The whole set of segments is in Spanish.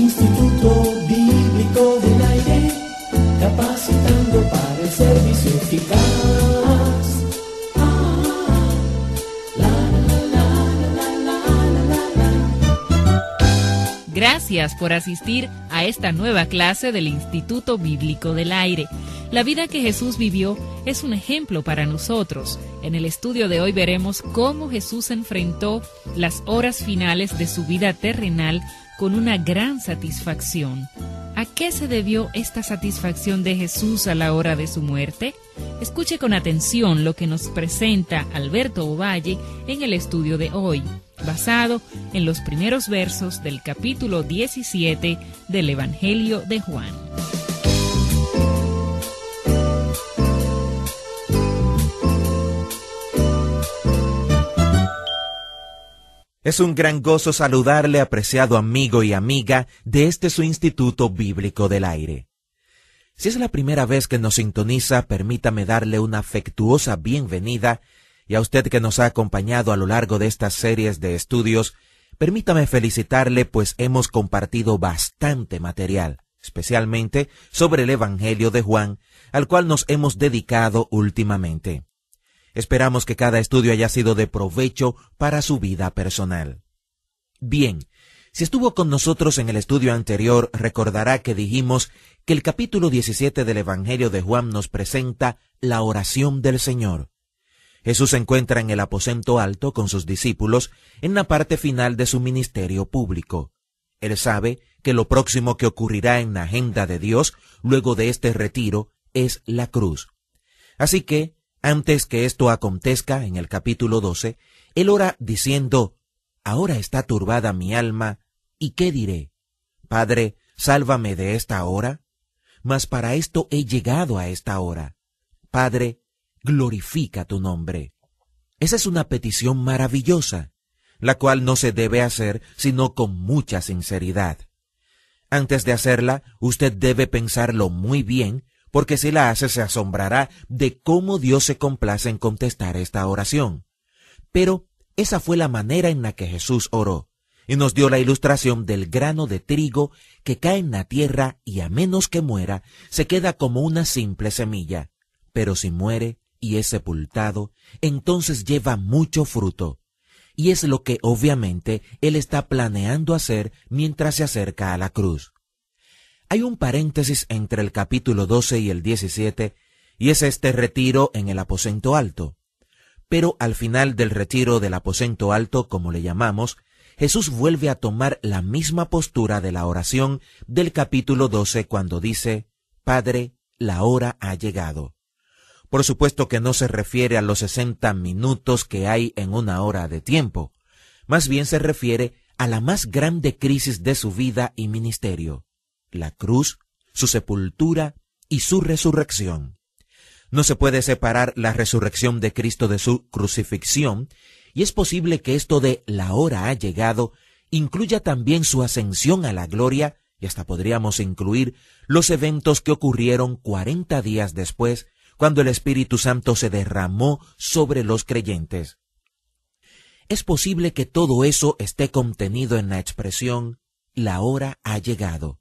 Instituto Bíblico del Aire, capacitando para el servicio eficaz. Gracias por asistir a esta nueva clase del Instituto Bíblico del Aire. La vida que Jesús vivió es un ejemplo para nosotros. En el estudio de hoy veremos cómo Jesús enfrentó las horas finales de su vida terrenal con una gran satisfacción. ¿A qué se debió esta satisfacción de Jesús a la hora de su muerte? Escuche con atención lo que nos presenta Alberto Ovalle en el estudio de hoy, basado en los primeros versos del capítulo 17 del Evangelio de Juan. Es un gran gozo saludarle, apreciado amigo y amiga de este su Instituto Bíblico del Aire. Si es la primera vez que nos sintoniza, permítame darle una afectuosa bienvenida, y a usted que nos ha acompañado a lo largo de estas series de estudios, permítame felicitarle, pues hemos compartido bastante material, especialmente sobre el Evangelio de Juan, al cual nos hemos dedicado últimamente. Esperamos que cada estudio haya sido de provecho para su vida personal. Bien, si estuvo con nosotros en el estudio anterior, recordará que dijimos que el capítulo 17 del Evangelio de Juan nos presenta la oración del Señor. Jesús se encuentra en el aposento alto con sus discípulos en la parte final de su ministerio público. Él sabe que lo próximo que ocurrirá en la agenda de Dios luego de este retiro es la cruz. Así que, antes que esto acontezca, en el capítulo 12, él ora diciendo: «Ahora está turbada mi alma, ¿y qué diré? Padre, sálvame de esta hora. Mas para esto he llegado a esta hora. Padre, glorifica tu nombre». Esa es una petición maravillosa, la cual no se debe hacer sino con mucha sinceridad. Antes de hacerla, usted debe pensarlo muy bien, porque si la hace se asombrará de cómo Dios se complace en contestar esta oración. Pero esa fue la manera en la que Jesús oró, y nos dio la ilustración del grano de trigo que cae en la tierra y a menos que muera, se queda como una simple semilla. Pero si muere y es sepultado, entonces lleva mucho fruto. Y es lo que obviamente Él está planeando hacer mientras se acerca a la cruz. Hay un paréntesis entre el capítulo 12 y el 17, y es este retiro en el aposento alto. Pero al final del retiro del aposento alto, como le llamamos, Jesús vuelve a tomar la misma postura de la oración del capítulo 12 cuando dice: «Padre, la hora ha llegado». Por supuesto que no se refiere a los 60 minutos que hay en una hora de tiempo. Más bien se refiere a la más grande crisis de su vida y ministerio: la cruz, su sepultura y su resurrección. No se puede separar la resurrección de Cristo de su crucifixión, y es posible que esto de «la hora ha llegado» incluya también su ascensión a la gloria, y hasta podríamos incluir los eventos que ocurrieron 40 días después, cuando el Espíritu Santo se derramó sobre los creyentes. Es posible que todo eso esté contenido en la expresión «la hora ha llegado».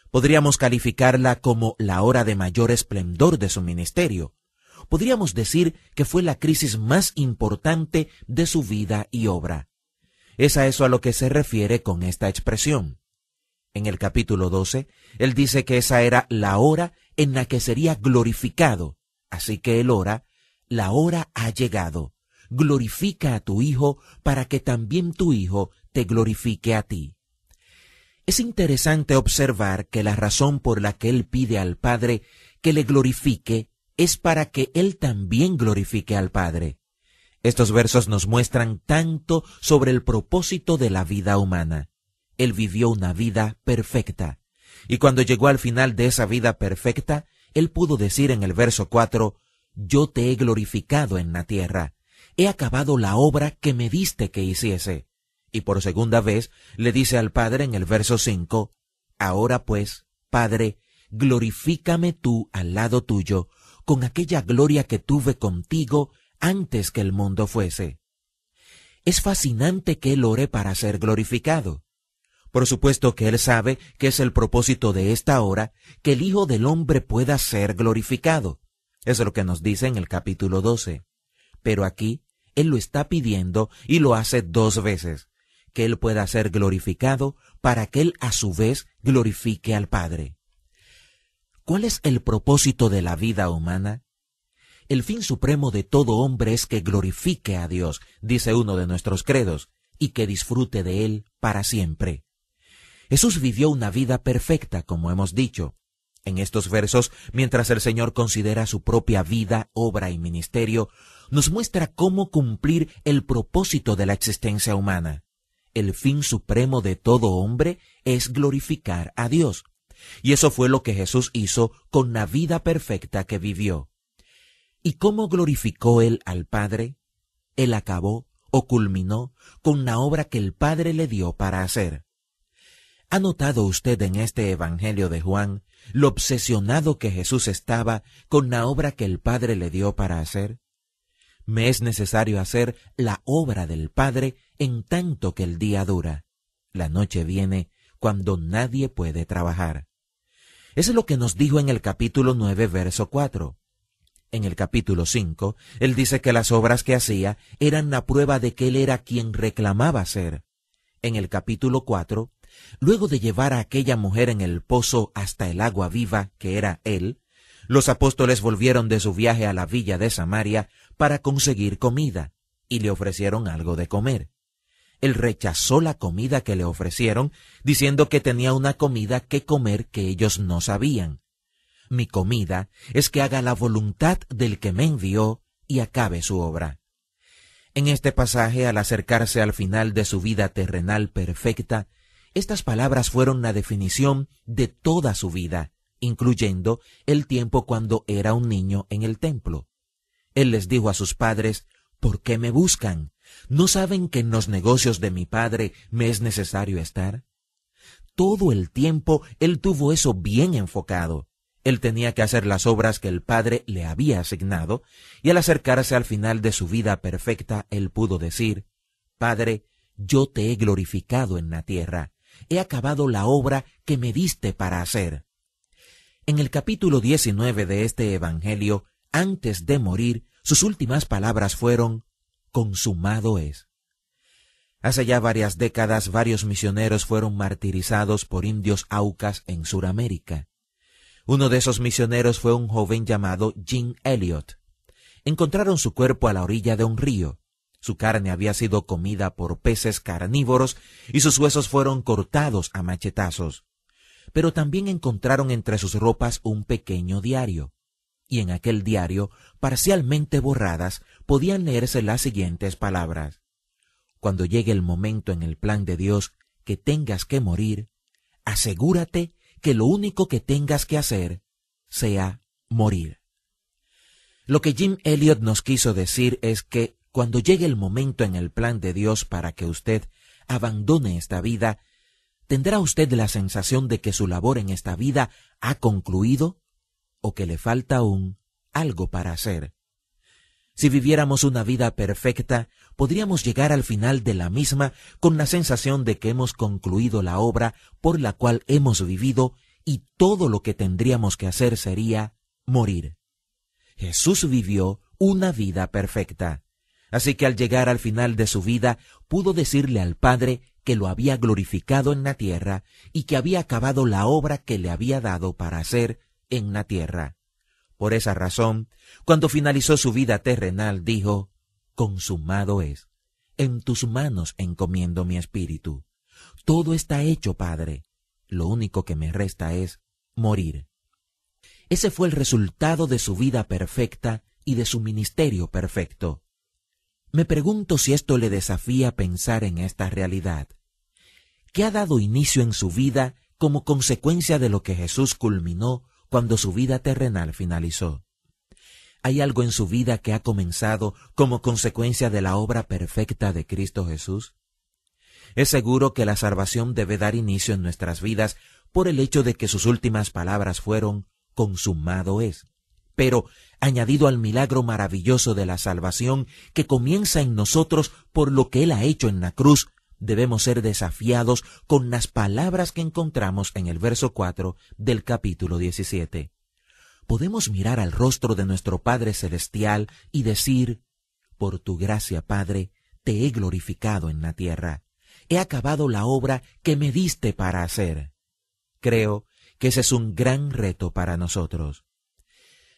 Podríamos calificarla como la hora de mayor esplendor de su ministerio. Podríamos decir que fue la crisis más importante de su vida y obra. Es a eso a lo que se refiere con esta expresión. En el capítulo 12, él dice que esa era la hora en la que sería glorificado. Así que él ora: «La hora ha llegado. Glorifica a tu Hijo para que también tu Hijo te glorifique a ti». Es interesante observar que la razón por la que él pide al Padre que le glorifique es para que él también glorifique al Padre. Estos versos nos muestran tanto sobre el propósito de la vida humana. Él vivió una vida perfecta, y cuando llegó al final de esa vida perfecta, él pudo decir en el verso 4, «Yo te he glorificado en la tierra, he acabado la obra que me diste que hiciese». Y por segunda vez le dice al Padre en el verso 5, «Ahora pues, Padre, glorifícame tú al lado tuyo, con aquella gloria que tuve contigo antes que el mundo fuese». Es fascinante que él ore para ser glorificado. Por supuesto que Él sabe que es el propósito de esta hora que el Hijo del Hombre pueda ser glorificado. Es lo que nos dice en el capítulo 12. Pero aquí Él lo está pidiendo y lo hace 2 veces, que Él pueda ser glorificado para que Él a su vez glorifique al Padre. ¿Cuál es el propósito de la vida humana? El fin supremo de todo hombre es que glorifique a Dios, dice uno de nuestros credos, y que disfrute de Él para siempre. Jesús vivió una vida perfecta, como hemos dicho. En estos versos, mientras el Señor considera su propia vida, obra y ministerio, nos muestra cómo cumplir el propósito de la existencia humana. El fin supremo de todo hombre es glorificar a Dios. Y eso fue lo que Jesús hizo con la vida perfecta que vivió. ¿Y cómo glorificó Él al Padre? Él acabó o culminó con la obra que el Padre le dio para hacer. ¿Ha notado usted en este Evangelio de Juan lo obsesionado que Jesús estaba con la obra que el Padre le dio para hacer? Me es necesario hacer la obra del Padre en tanto que el día dura. La noche viene cuando nadie puede trabajar. Eso es lo que nos dijo en el capítulo 9, verso 4. En el capítulo 5, Él dice que las obras que hacía eran la prueba de que Él era quien reclamaba ser. En el capítulo 4, luego de llevar a aquella mujer en el pozo hasta el agua viva, que era Él, los apóstoles volvieron de su viaje a la villa de Samaria para conseguir comida, y le ofrecieron algo de comer. Él rechazó la comida que le ofrecieron, diciendo que tenía una comida que comer que ellos no sabían. Mi comida es que haga la voluntad del que me envió y acabe su obra. En este pasaje, al acercarse al final de su vida terrenal perfecta, estas palabras fueron la definición de toda su vida, incluyendo el tiempo cuando era un niño en el templo. Él les dijo a sus padres: ¿por qué me buscan? ¿No saben que en los negocios de mi Padre me es necesario estar? Todo el tiempo Él tuvo eso bien enfocado. Él tenía que hacer las obras que el Padre le había asignado, y al acercarse al final de su vida perfecta, Él pudo decir: Padre, yo te he glorificado en la tierra, he acabado la obra que me diste para hacer. En el capítulo 19 de este Evangelio, antes de morir, sus últimas palabras fueron: consumado es. Hace ya varias décadas, varios misioneros fueron martirizados por indios aucas en Suramérica. Uno de esos misioneros fue un joven llamado Jim Elliot. Encontraron su cuerpo a la orilla de un río. Su carne había sido comida por peces carnívoros y sus huesos fueron cortados a machetazos. Pero también encontraron entre sus ropas un pequeño diario. Y en aquel diario, parcialmente borradas, podían leerse las siguientes palabras: cuando llegue el momento en el plan de Dios que tengas que morir, asegúrate que lo único que tengas que hacer sea morir. Lo que Jim Elliot nos quiso decir es que cuando llegue el momento en el plan de Dios para que usted abandone esta vida, ¿tendrá usted la sensación de que su labor en esta vida ha concluido o que le falta aún algo para hacer? Si viviéramos una vida perfecta, podríamos llegar al final de la misma con la sensación de que hemos concluido la obra por la cual hemos vivido y todo lo que tendríamos que hacer sería morir. Jesús vivió una vida perfecta, así que al llegar al final de su vida pudo decirle al Padre que lo había glorificado en la tierra y que había acabado la obra que le había dado para hacer en la tierra. Por esa razón, cuando finalizó su vida terrenal, dijo: consumado es. En tus manos encomiendo mi espíritu. Todo está hecho, Padre. Lo único que me resta es morir. Ese fue el resultado de su vida perfecta y de su ministerio perfecto. Me pregunto si esto le desafía a pensar en esta realidad. ¿Qué ha dado inicio en su vida como consecuencia de lo que Jesús culminó cuando su vida terrenal finalizó? ¿Hay algo en su vida que ha comenzado como consecuencia de la obra perfecta de Cristo Jesús? Es seguro que la salvación debe dar inicio en nuestras vidas por el hecho de que sus últimas palabras fueron: consumado es. Pero, añadido al milagro maravilloso de la salvación que comienza en nosotros por lo que Él ha hecho en la cruz, debemos ser desafiados con las palabras que encontramos en el verso 4 del capítulo 17. Podemos mirar al rostro de nuestro Padre Celestial y decir: por tu gracia, Padre, te he glorificado en la tierra. He acabado la obra que me diste para hacer. Creo que ese es un gran reto para nosotros.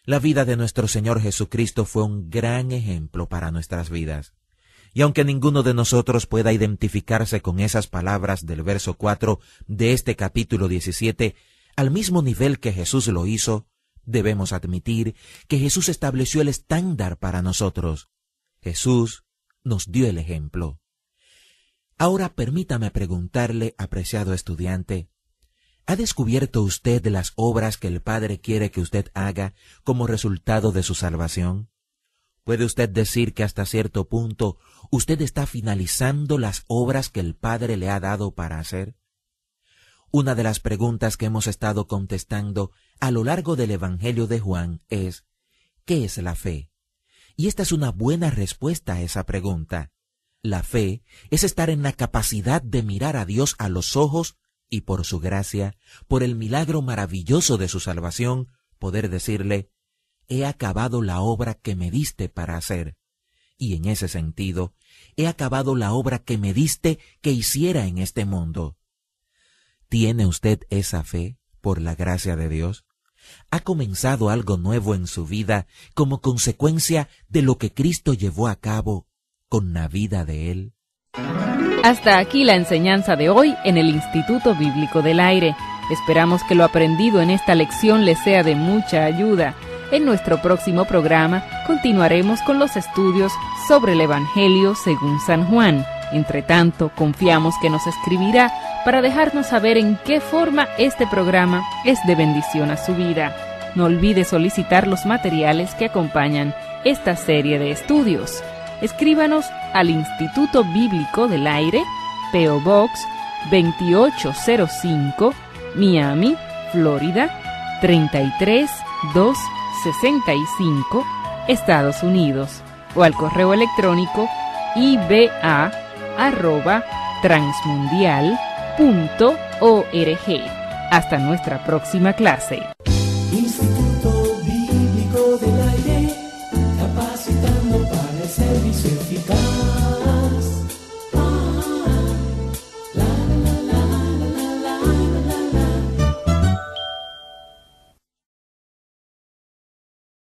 La vida de nuestro Señor Jesucristo fue un gran ejemplo para nuestras vidas. Y aunque ninguno de nosotros pueda identificarse con esas palabras del verso 4 de este capítulo 17, al mismo nivel que Jesús lo hizo, debemos admitir que Jesús estableció el estándar para nosotros. Jesús nos dio el ejemplo. Ahora permítame preguntarle, apreciado estudiante, ¿ha descubierto usted las obras que el Padre quiere que usted haga como resultado de su salvación? ¿Puede usted decir que hasta cierto punto usted está finalizando las obras que el Padre le ha dado para hacer? Una de las preguntas que hemos estado contestando a lo largo del Evangelio de Juan es: ¿qué es la fe? Y esta es una buena respuesta a esa pregunta. La fe es estar en la capacidad de mirar a Dios a los ojos y por su gracia, por el milagro maravilloso de su salvación, poder decirle: he acabado la obra que me diste para hacer. Y en ese sentido, he acabado la obra que me diste que hiciera en este mundo. ¿Tiene usted esa fe por la gracia de Dios? ¿Ha comenzado algo nuevo en su vida como consecuencia de lo que Cristo llevó a cabo con la vida de Él? Hasta aquí la enseñanza de hoy en el Instituto Bíblico del Aire. Esperamos que lo aprendido en esta lección les sea de mucha ayuda. En nuestro próximo programa continuaremos con los estudios sobre el Evangelio según San Juan. Entre tanto, confiamos que nos escribirá para dejarnos saber en qué forma este programa es de bendición a su vida. No olvide solicitar los materiales que acompañan esta serie de estudios. Escríbanos al Instituto Bíblico del Aire, P.O. Box 2805, Miami, Florida 33265, Estados Unidos, o al correo electrónico iba@transmundial.org. Hasta nuestra próxima clase. Instituto Bíblico del Aire, capacitando para el servicio eficaz.